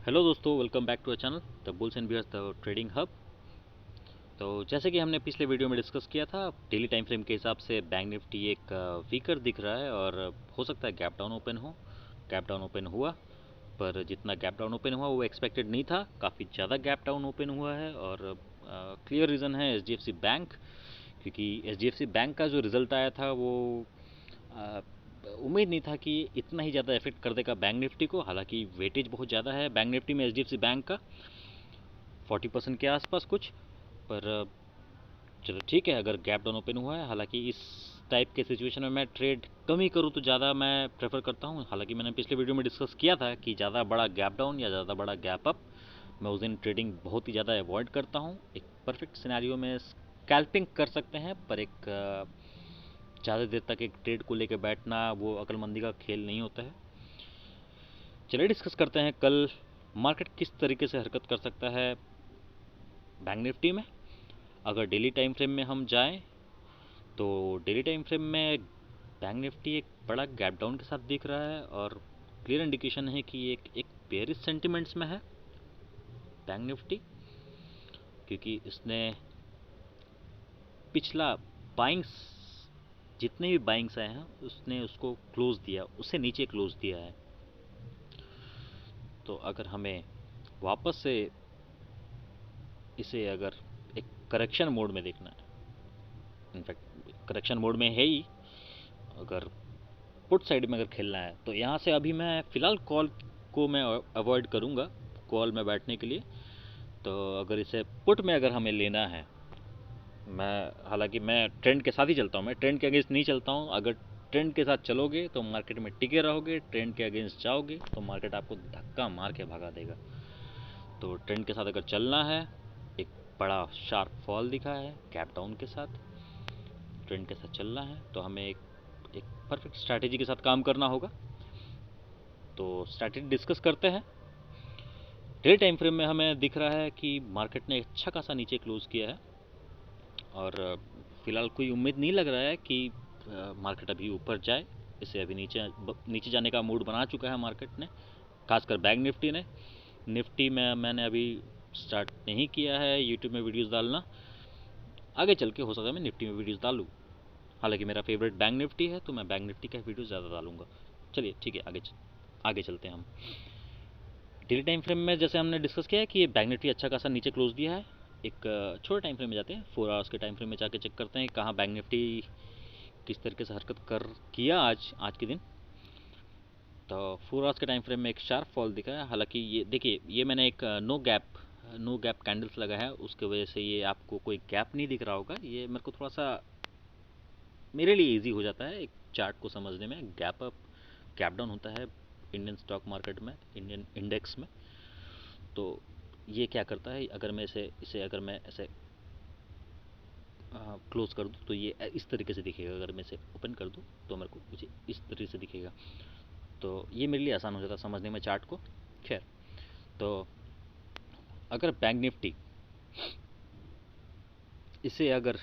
Hello दोस्तों, welcome back to a channel the bulls and bears the trading hub. तो जैसे कि हमने पिछले वीडियो में डिस्कस किया था, डेली टाइम फ्रेम के हिसाब से बैंक निफ्टी एक वीकर दिख रहा है और हो सकता है गैप डाउन ओपन हो। गैप डाउन ओपन हुआ, पर जितना गैप डाउन ओपन हुआ वो एक्सपेक्टेड नहीं था। काफ़ी ज़्यादा गैप डाउन ओपन हुआ है और क्लियर रीज़न है एचडीएफसी बैंक, क्योंकि एचडीएफसी बैंक का जो रिज़ल्ट आया था वो आ, उम्मीद नहीं था कि इतना ही ज़्यादा इफेक्ट कर देगा बैंक निफ्टी को। हालांकि वेटेज बहुत ज़्यादा है बैंक निफ्टी में एचडीएफसी बैंक का, 40% के आसपास कुछ। पर चलो ठीक है, अगर गैप डाउन ओपन हुआ है। हालांकि इस टाइप के सिचुएशन में मैं ट्रेड कम ही करूँ तो ज़्यादा मैं प्रेफर करता हूँ। हालांकि मैंने पिछले वीडियो में डिस्कस किया था कि ज़्यादा बड़ा गैप डाउन या ज़्यादा बड़ा गैप अप मैं उस दिन ट्रेडिंग बहुत ही ज़्यादा अवॉइड करता हूँ। एक परफेक्ट सिनेरियो में स्कैल्पिंग कर सकते हैं, पर एक ज़्यादा देर तक एक ट्रेड को लेकर बैठना वो अक्लमंदी का खेल नहीं होता है। चलिए डिस्कस करते हैं कल मार्केट किस तरीके से हरकत कर सकता है बैंक निफ्टी में। अगर डेली टाइम फ्रेम में हम जाएं तो डेली टाइम फ्रेम में बैंक निफ्टी एक बड़ा गैप डाउन के साथ दिख रहा है और क्लियर इंडिकेशन है कि एक बेयरिश सेंटिमेंट्स में है बैंक निफ्टी, क्योंकि इसने पिछला बाइंग्स जितने भी बाइंग्स आए हैं उसने उसको क्लोज दिया, उससे नीचे क्लोज दिया है। तो अगर हमें वापस से इसे अगर एक करेक्शन मोड में देखना है, इनफैक्ट करेक्शन मोड में है ही, अगर पुट साइड में अगर खेलना है तो यहाँ से अभी मैं फ़िलहाल कॉल को मैं अवॉइड करूँगा कॉल में बैठने के लिए। तो अगर इसे पुट में अगर हमें लेना है, हालांकि मैं ट्रेंड के साथ ही चलता हूँ, मैं ट्रेंड के अगेंस्ट नहीं चलता हूँ। अगर ट्रेंड के साथ चलोगे तो मार्केट में टिके रहोगे, ट्रेंड के अगेंस्ट जाओगे तो मार्केट आपको धक्का मार के भगा देगा। तो ट्रेंड के साथ अगर चलना है, एक बड़ा शार्प फॉल दिखा है गैप डाउन के साथ, ट्रेंड के साथ चलना है तो हमें एक परफेक्ट स्ट्रैटेजी के साथ काम करना होगा। तो स्ट्रैटेजी डिस्कस करते हैं। डेली टाइम फ्रेम में हमें दिख रहा है कि मार्केट ने अच्छा खासा नीचे क्लोज किया है और फ़िलहाल कोई उम्मीद नहीं लग रहा है कि मार्केट अभी ऊपर जाए। इसे अभी नीचे नीचे जाने का मूड बना चुका है मार्केट ने, खासकर बैंक निफ्टी ने। निफ्टी में मैंने अभी स्टार्ट नहीं किया है यूट्यूब में वीडियोस डालना, आगे चल के हो सकता है मैं निफ्टी में वीडियोस डालूँ। हालांकि मेरा फेवरेट बैंक निफ्टी है तो मैं बैंक निफ्टी का वीडियो ज़्यादा डालूंगा। चलिए ठीक है, आगे चलते हैं हम। डेली टाइम फ्रेम में जैसे हमने डिस्कस किया है कि ये बैंक निफ्टी अच्छा खासा नीचे क्लोज दिया है। एक छोटे टाइम फ्रेम में जाते हैं, 4 आवर्स के टाइम फ्रेम में जाके चेक करते हैं कहाँ बैंक निफ्टी किस तरीके से हरकत कर किया आज के दिन। तो 4 आवर्स के टाइम फ्रेम में एक शार्प फॉल दिखा है। हालांकि ये देखिए, ये मैंने एक नो गैप कैंडल्स लगा है, उसके वजह से ये आपको कोई गैप नहीं दिख रहा होगा। ये मेरे को थोड़ा सा मेरे लिए इजी हो जाता है एक चार्ट को समझने में। गैप अप गैप डाउन होता है इंडियन स्टॉक मार्केट में, इंडियन इंडेक्स में। तो ये क्या करता है, अगर मैं इसे अगर मैं ऐसे क्लोज कर दूँ तो ये इस तरीके से दिखेगा। अगर मैं इसे ओपन कर दूँ तो मेरे को मुझे इस तरीके से दिखेगा। तो ये मेरे लिए आसान हो जाता है समझने में चार्ट को। खैर, तो अगर बैंक निफ्टी इसे अगर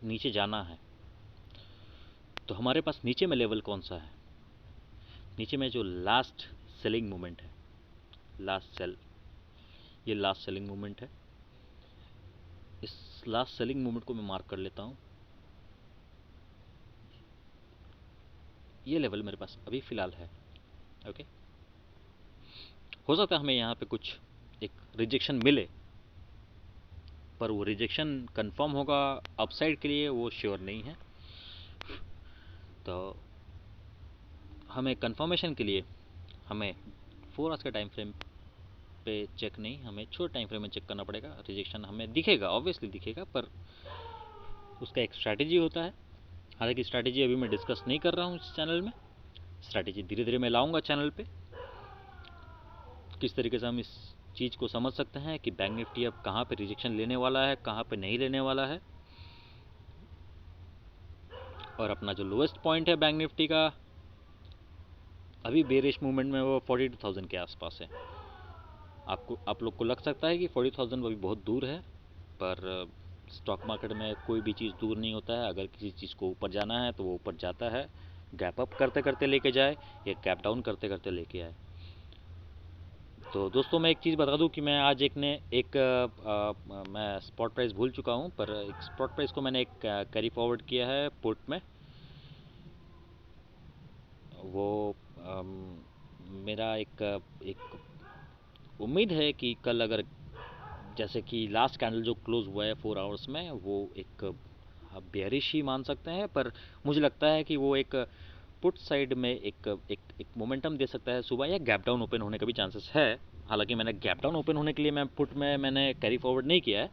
नीचे जाना है तो हमारे पास नीचे में लेवल कौन सा है, नीचे में जो लास्ट सेलिंग मूवमेंट है, लास्ट सेल, ये लास्ट सेलिंग मूवमेंट है। इस लास्ट सेलिंग मूवमेंट को मैं मार्क कर लेता हूँ। ये लेवल मेरे पास अभी फ़िलहाल है। ओके, हो सकता है हमें यहाँ पे कुछ एक रिजेक्शन मिले, पर वो रिजेक्शन कंफर्म होगा अपसाइड के लिए वो श्योर नहीं है। तो हमें कंफर्मेशन के लिए हमें 4 आवर्स के टाइम फ्रेम पे चेक नहीं, हमें छोटे टाइम फ्रेम में चेक करना पड़ेगा। रिजेक्शन हमें दिखेगा, ऑब्वियसली दिखेगा, पर उसका एक स्ट्रैटेजी होता है। हालांकि स्ट्रैटेजी अभी मैं डिस्कस नहीं कर रहा हूँ इस चैनल में, स्ट्रैटेजी धीरे धीरे मैं लाऊंगा चैनल पे। किस तरीके से हम इस चीज़ को समझ सकते हैं कि बैंक निफ्टी अब कहाँ पे रिजेक्शन लेने वाला है, कहाँ पे नहीं लेने वाला है। और अपना जो लोएस्ट पॉइंट है बैंक निफ्टी का अभी बेरिश मूवमेंट में वो 42,000 के आसपास है। आप लोग को लग सकता है कि 40,000 अभी बहुत दूर है, पर स्टॉक मार्केट में कोई भी चीज़ दूर नहीं होता है। अगर किसी चीज़ को ऊपर जाना है तो वो ऊपर जाता है, गैप अप करते करते लेके जाए या गैप डाउन करते करते लेके आए। तो दोस्तों मैं एक चीज़ बता दूं कि मैं आज मैं स्पॉट प्राइस भूल चुका हूं, पर एक स्पॉट प्राइस को मैंने एक कैरी फॉरवर्ड किया है पुट में। वो मेरा एक उम्मीद है कि कल अगर जैसे कि लास्ट कैंडल जो क्लोज हुआ है 4 आवर्स में, वो एक बेयरिश ही मान सकते हैं, पर मुझे लगता है कि वो एक पुट साइड में एक मोमेंटम दे सकता है सुबह, या गैप डाउन ओपन होने का भी चांसेस है। हालांकि मैंने गैप डाउन ओपन होने के लिए मैं पुट में मैंने कैरी फॉरवर्ड नहीं किया है।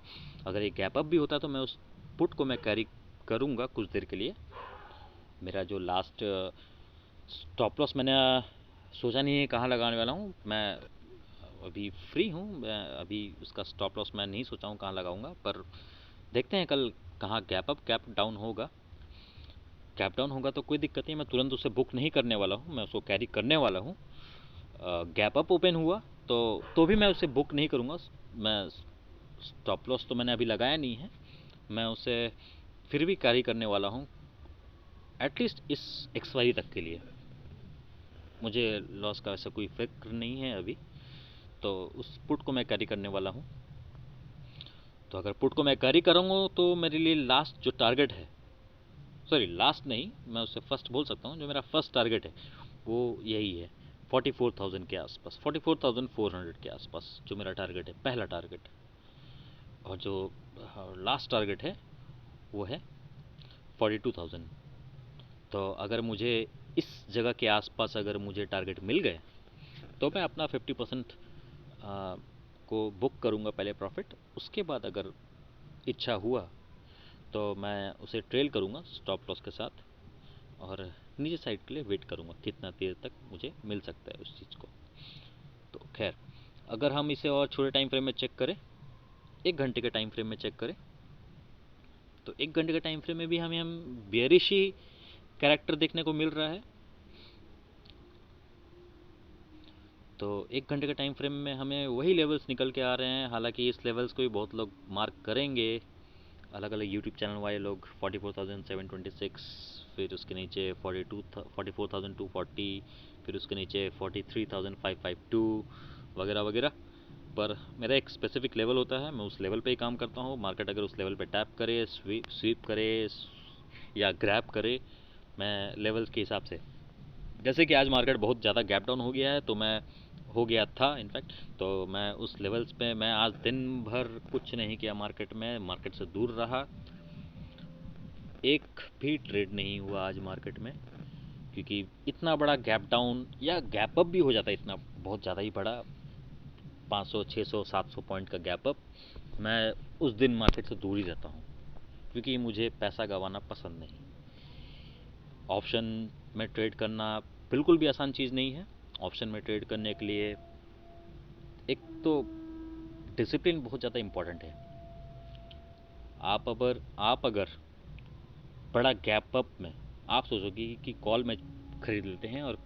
अगर ये गैप अप भी होता है तो मैं उस पुट को मैं कैरी करूँगा कुछ देर के लिए। मेरा जो लास्ट स्टॉप लॉस मैंने सोचा नहीं है कहाँ लगाने वाला हूँ। मैं अभी फ्री हूँ, मैं अभी उसका स्टॉप लॉस मैं नहीं सोचा हूँ कहाँ लगाऊंगा, पर देखते हैं कल कहाँ गैप अप गैप डाउन होगा। गैप डाउन होगा तो कोई दिक्कत नहीं, मैं तुरंत उसे बुक नहीं करने वाला हूँ, मैं उसको कैरी करने वाला हूँ। गैप अप ओपन हुआ तो भी मैं उसे बुक नहीं करूँगा। मैं स्टॉप लॉस तो मैंने अभी लगाया नहीं है, मैं उसे फिर भी कैरी करने वाला हूँ एटलीस्ट इस एक्सपायरी तक के लिए। मुझे लॉस का ऐसा कोई फिक्र नहीं है अभी, तो उस पुट को मैं कैरी करने वाला हूँ। तो अगर पुट को मैं कैरी करूँगा तो मेरे लिए लास्ट जो टारगेट है, सॉरी लास्ट नहीं, मैं उससे फर्स्ट बोल सकता हूँ, जो मेरा फर्स्ट टारगेट है वो यही है 44,000 के आसपास, 44,400 के आसपास जो मेरा टारगेट है, पहला टारगेट। और जो लास्ट टारगेट है वो है 42,000। तो अगर मुझे इस जगह के आसपास अगर मुझे टारगेट मिल गए तो मैं अपना 50% को बुक करूँगा पहले प्रॉफिट। उसके बाद अगर इच्छा हुआ तो मैं उसे ट्रेल करूँगा स्टॉप लॉस के साथ, और नीचे साइड के लिए वेट करूँगा कितना देर तक मुझे मिल सकता है उस चीज़ को। तो खैर, अगर हम इसे और छोटे टाइम फ्रेम में चेक करें, 1 घंटे के टाइम फ्रेम में चेक करें, तो 1 घंटे के टाइम फ्रेम में भी हम बेयरिश ही कैरेक्टर देखने को मिल रहा है। तो 1 घंटे के टाइम फ्रेम में हमें वही लेवल्स निकल के आ रहे हैं। हालांकि इस लेवल्स को भी बहुत लोग मार्क करेंगे, अलग अलग यूट्यूब चैनल वाले लोग। 44,726, फिर उसके नीचे 44,240, फिर उसके नीचे 43,552 वगैरह वगैरह। पर मेरा एक स्पेसिफिक लेवल होता है, मैं उस लेवल पे ही काम करता हूँ। मार्केट अगर उस लेवल पे टैप करे, स्वीप करे या ग्रैब करे, मैं लेवल्स के हिसाब से, जैसे कि आज मार्केट बहुत ज़्यादा गैप डाउन हो गया है, तो मैं हो गया था इनफैक्ट, तो मैं उस लेवल्स पे मैं आज दिन भर कुछ नहीं किया मार्केट में, मार्केट से दूर रहा। एक भी ट्रेड नहीं हुआ आज मार्केट में, क्योंकि इतना बड़ा गैप डाउन या गैप अप भी हो जाता है, इतना बहुत ज़्यादा ही बड़ा 500 600 700 पॉइंट का गैप अप, मैं उस दिन मार्केट से दूर ही रहता हूँ, क्योंकि मुझे पैसा गंवाना पसंद नहीं। ऑप्शन में ट्रेड करना बिल्कुल भी आसान चीज़ नहीं है। ऑप्शन में ट्रेड करने के लिए एक तो डिसिप्लिन बहुत ज़्यादा इम्पॉर्टेंट है। आप अगर बड़ा गैप अप में आप सोचोगे कि कॉल में खरीद लेते हैं और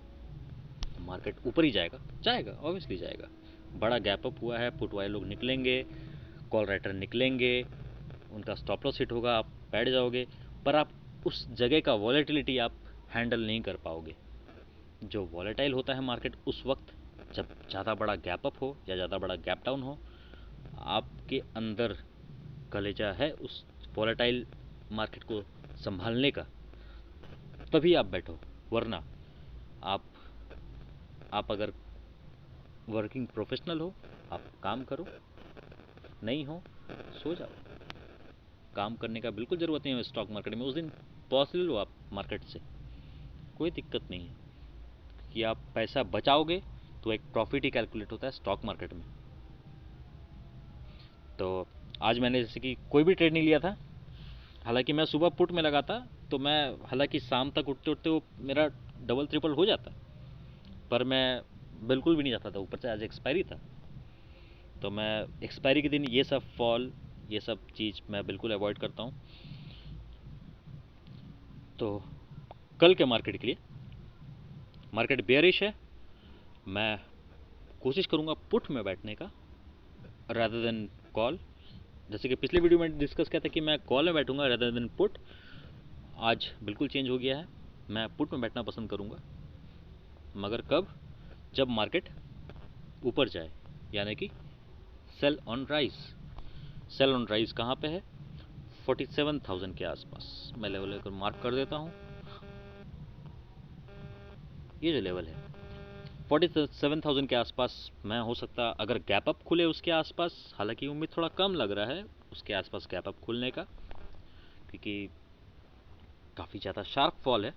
मार्केट ऊपर ही जाएगा, जाएगा ऑब्वियसली जाएगा। बड़ा गैप अप हुआ है, पुट वाले लोग निकलेंगे, कॉल राइटर निकलेंगे, उनका स्टॉप लॉस हिट होगा, आप बैठ जाओगे, पर आप उस जगह का वॉलेटिलिटी आप हैंडल नहीं कर पाओगे। जो वॉलेटाइल होता है मार्केट उस वक्त, जब ज़्यादा बड़ा गैप अप हो या ज़्यादा बड़ा गैप डाउन हो, आपके अंदर कलेजा है उस वॉलेटाइल मार्केट को संभालने का, तभी आप बैठो। वरना आप आप अगर वर्किंग प्रोफेशनल हो, आप काम करो, नहीं हो सो जाओ। काम करने का बिल्कुल ज़रूरत नहीं है स्टॉक मार्केट में। उस दिन पॉसिबल हो आप मार्केट से, कोई दिक्कत नहीं है कि आप पैसा बचाओगे, तो एक प्रॉफिट ही कैलकुलेट होता है स्टॉक मार्केट में। तो आज मैंने जैसे कि कोई भी ट्रेड नहीं लिया था, हालांकि मैं सुबह पुट में लगा था, तो मैं हालांकि शाम तक उठते उठते वो मेरा डबल ट्रिपल हो जाता, पर मैं बिल्कुल भी नहीं चाहता था, ऊपर से आज एक्सपायरी था। तो मैं एक्सपायरी के दिन ये सब फॉल, ये सब चीज़ मैं बिल्कुल अवॉइड करता हूँ। तो कल के मार्केट के लिए, मार्केट बेयरिश है, मैं कोशिश करूँगा पुट में बैठने का रादर देन कॉल। जैसे कि पिछले वीडियो में डिस्कस किया था कि मैं कॉल में बैठूंगा रादर देन पुट, आज बिल्कुल चेंज हो गया है, मैं पुट में बैठना पसंद करूँगा। मगर कब? जब मार्केट ऊपर जाए, यानी कि sell on rise. Sell on rise कहाँ पे है? 47,000 के आसपास। मैं लेवल लेकर मार्क कर देता हूँ। ये जो लेवल है 47,000 के आसपास मैं हो सकता अगर गैप अप खुले उसके आसपास, हालांकि उम्मीद थोड़ा कम लग रहा है उसके आसपास गैप अप खुलने का, क्योंकि काफ़ी ज़्यादा शार्प फॉल है।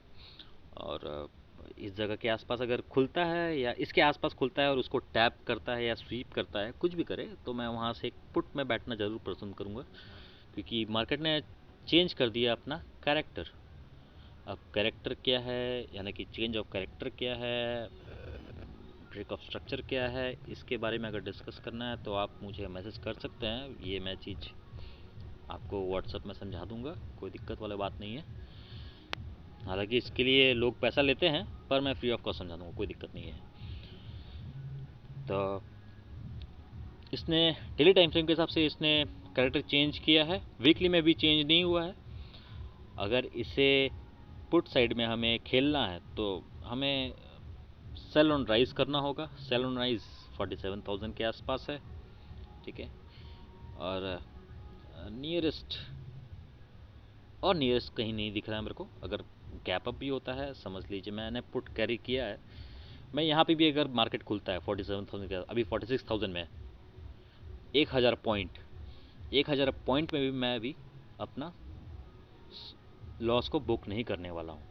और इस जगह के आसपास अगर खुलता है या इसके आसपास खुलता है और उसको टैप करता है या स्वीप करता है, कुछ भी करे, तो मैं वहाँ से एक पुट में बैठना ज़रूर पसंद करूँगा, क्योंकि मार्केट ने चेंज कर दिया अपना कैरेक्टर। अब कैरेक्टर क्या है, यानी कि चेंज ऑफ कैरेक्टर क्या है, ब्रेक ऑफ स्ट्रक्चर क्या है, इसके बारे में अगर डिस्कस करना है तो आप मुझे मैसेज कर सकते हैं। ये मैं चीज़ आपको व्हाट्सएप में समझा दूंगा, कोई दिक्कत वाली बात नहीं है। हालांकि इसके लिए लोग पैसा लेते हैं, पर मैं फ्री ऑफ कॉस्ट समझा दूंगा, कोई दिक्कत नहीं है। तो इसने डेली टाइम फ्रेम के हिसाब से इसने कैरेक्टर चेंज किया है, वीकली में भी चेंज नहीं हुआ है। अगर इसे पुट साइड में हमें खेलना है तो हमें सेल ऑन राइज करना होगा। सेल ऑन राइज 47,000 के आसपास है, ठीक है। और नियरेस्ट कहीं नहीं दिख रहा है मेरे को। अगर गैप अप भी होता है, समझ लीजिए मैंने पुट कैरी किया है, मैं यहाँ पे भी अगर मार्केट खुलता है 47,000 का, अभी 46,000 में 1,000 पॉइंट में भी मैं अभी अपना लॉस को बुक नहीं करने वाला हूँ।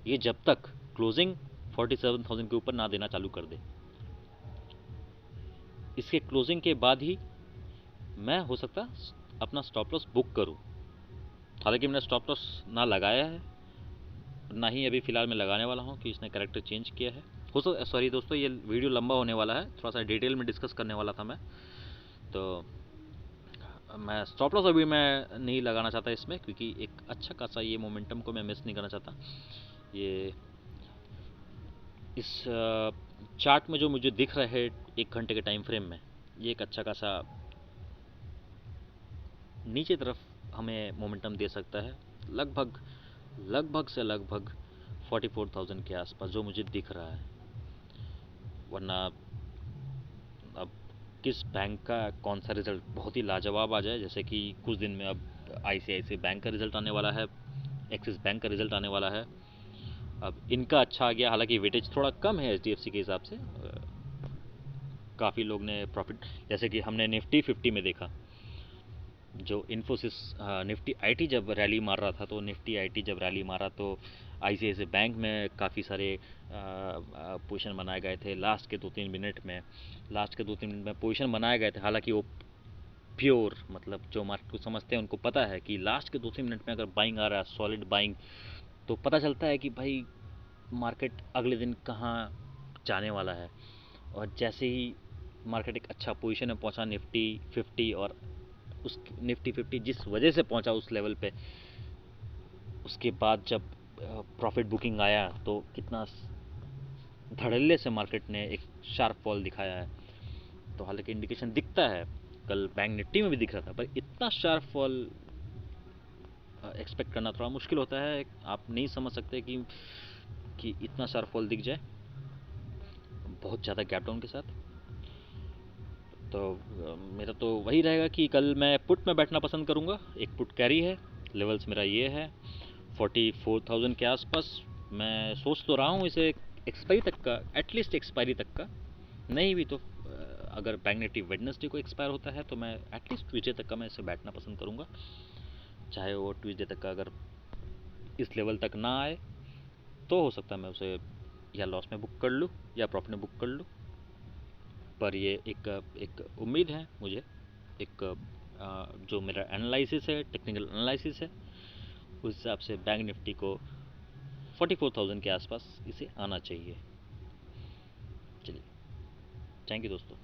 ये जब तक क्लोजिंग 47,000 के ऊपर ना देना चालू कर दे, इसके क्लोजिंग के बाद ही मैं हो सकता अपना स्टॉप लॉस बुक करूँ। हालांकि मैंने स्टॉप लॉस ना लगाया है, ना ही अभी फ़िलहाल मैं लगाने वाला हूँ कि इसने कैरेक्टर चेंज किया है। सॉरी दोस्तों, ये वीडियो लंबा होने वाला है, थोड़ा सा डिटेल में डिस्कस करने वाला था मैं, तो मैं स्टॉप लॉस अभी मैं नहीं लगाना चाहता इसमें, क्योंकि एक अच्छा खासा ये मोमेंटम को मैं मिस नहीं करना चाहता। ये इस चार्ट में जो मुझे दिख रहा है 1 घंटे के टाइम फ्रेम में, ये एक अच्छा खासा नीचे तरफ हमें मोमेंटम दे सकता है, लगभग 44,000 के आसपास जो मुझे दिख रहा है। वरना अब किस बैंक का कौन सा रिज़ल्ट बहुत ही लाजवाब आ जाए, जैसे कि कुछ दिन में अब ICICI बैंक का रिज़ल्ट आने वाला है, एक्सिस बैंक का रिज़ल्ट आने वाला है। अब इनका अच्छा आ गया, हालांकि वेटेज थोड़ा कम है HDFC के हिसाब से। काफ़ी लोग ने प्रॉफिट, जैसे कि हमने निफ्टी 50 में देखा, जो इन्फोसिस निफ्टी आईटी जब रैली मार रहा था, तो निफ्टी आईटी जब रैली मारा तो ICICI बैंक में काफ़ी सारे पोजीशन बनाए गए थे लास्ट के 2-3 मिनट में। पोजीशन बनाए गए थे, हालांकि वो प्योर, मतलब जो मार्केट को समझते हैं उनको पता है कि लास्ट के 2-3 मिनट में अगर बाइंग आ रहा है, सॉलिड बाइंग, तो पता चलता है कि भाई मार्केट अगले दिन कहाँ जाने वाला है। और जैसे ही मार्केट एक अच्छा पोजीशन में पहुंचा निफ्टी 50, और उस निफ्टी 50 जिस वजह से पहुंचा उस लेवल पे, उसके बाद जब प्रॉफिट बुकिंग आया तो कितना धड़ल्ले से मार्केट ने एक शार्प फॉल दिखाया है। तो हालांकि इंडिकेशन दिखता है, कल बैंक निफ्टी में भी दिख रहा था, पर इतना शार्प फॉल एक्सपेक्ट करना थोड़ा मुश्किल होता है। आप नहीं समझ सकते कि इतना शार्प फॉल दिख जाए बहुत ज़्यादा गैप डाउन के साथ। तो मेरा तो वही रहेगा कि कल मैं पुट में बैठना पसंद करूँगा। एक पुट कैरी है, लेवल्स मेरा ये है 44,000 के आसपास। मैं सोच तो रहा हूँ इसे एक्सपायरी तक का, एटलीस्ट एक्सपायरी तक का, नहीं भी तो अगर बैंक निफ्टी वेडनेसडे को एक्सपायर होता है तो मैं एटलीस्ट ट्यूजडे तक का मैं इसे बैठना पसंद करूँगा। चाहे वो ट्यूजडे तक का अगर इस लेवल तक ना आए तो हो सकता है मैं उसे या लॉस में बुक कर लूँ या प्रॉफिट में बुक कर लूँ। पर ये एक उम्मीद है मुझे, एक जो मेरा एनालिसिस है, टेक्निकल एनालिसिस है, उस हिसाब से बैंक निफ्टी को 44,000 के आसपास इसे आना चाहिए। चलिए, थैंक यू दोस्तों।